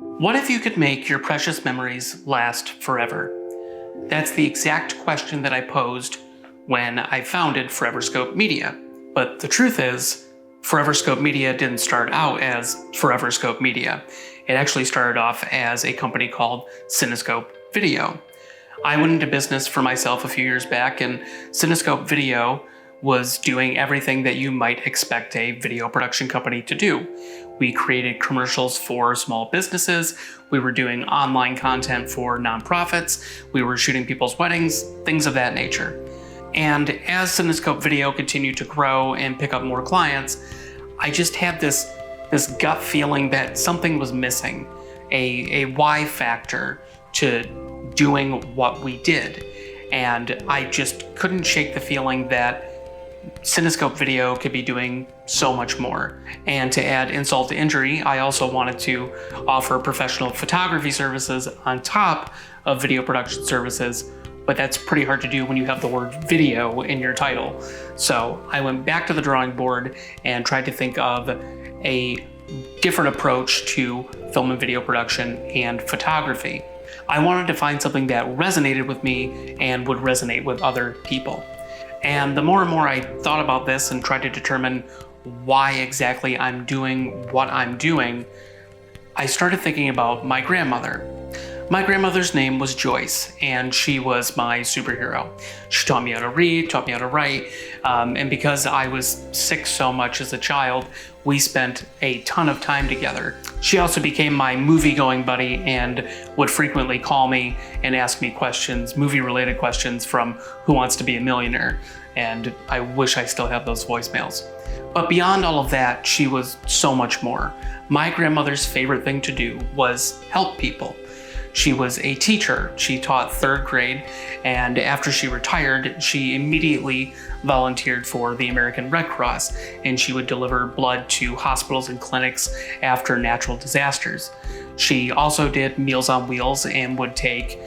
What if you could make your precious memories last forever? That's the exact question that I posed when I founded Foreverscope Media. But the truth is, Foreverscope Media didn't start out as Foreverscope Media. It actually started off as a company called Cinescope Video. I went into business for myself a few years back, and Cinescope Video was doing everything that you might expect a video production company to do. We created commercials for small businesses, we were doing online content for nonprofits, we were shooting people's weddings, things of that nature. And as Cinescope Video continued to grow and pick up more clients, I just had this gut feeling that something was missing, a why factor to doing what we did. And I just couldn't shake the feeling that Cinescope Video could be doing so much more. And to add insult to injury, I also wanted to offer professional photography services on top of video production services, but that's pretty hard to do when you have the word video in your title. So I went back to the drawing board and tried to think of a different approach to film and video production and photography. I wanted to find something that resonated with me and would resonate with other people. And the more and more I thought about this and tried to determine why exactly I'm doing what I'm doing, I started thinking about my grandmother. My grandmother's name was Joyce, and she was my superhero. She taught me how to read, taught me how to write, and because I was sick so much as a child, we spent a ton of time together. She also became my movie-going buddy and would frequently call me and ask me questions, movie-related questions from Who Wants to Be a Millionaire, and I wish I still have those voicemails. But beyond all of that, she was so much more. My grandmother's favorite thing to do was help people. She was a teacher. She taught third grade, and after she retired, she immediately volunteered for the American Red Cross, and she would deliver blood to hospitals and clinics after natural disasters. She also did Meals on Wheels and would take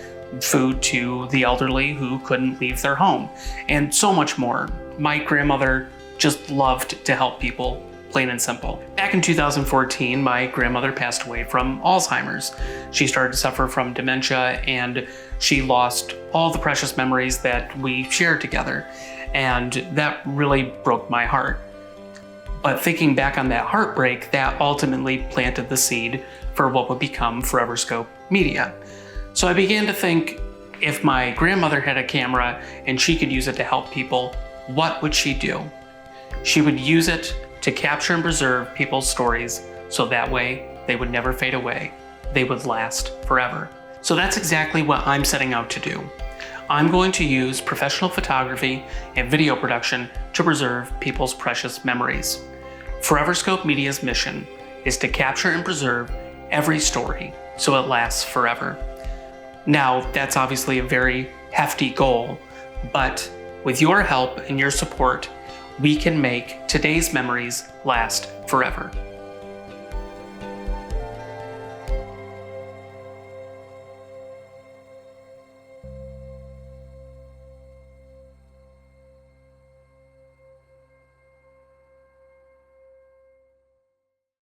food to the elderly who couldn't leave their home, and so much more. My grandmother just loved to help people. Plain and simple. Back in 2014, my grandmother passed away from Alzheimer's. She started to suffer from dementia, and she lost all the precious memories that we shared together. And that really broke my heart. But thinking back on that heartbreak, that ultimately planted the seed for what would become Foreverscope Media. So I began to think, if my grandmother had a camera and she could use it to help people, what would she do? She would use it to capture and preserve people's stories so that way they would never fade away. They would last forever. So that's exactly what I'm setting out to do. I'm going to use professional photography and video production to preserve people's precious memories. Foreverscope Media's mission is to capture and preserve every story so it lasts forever. Now, that's obviously a very hefty goal, but with your help and your support, we can make today's memories last forever.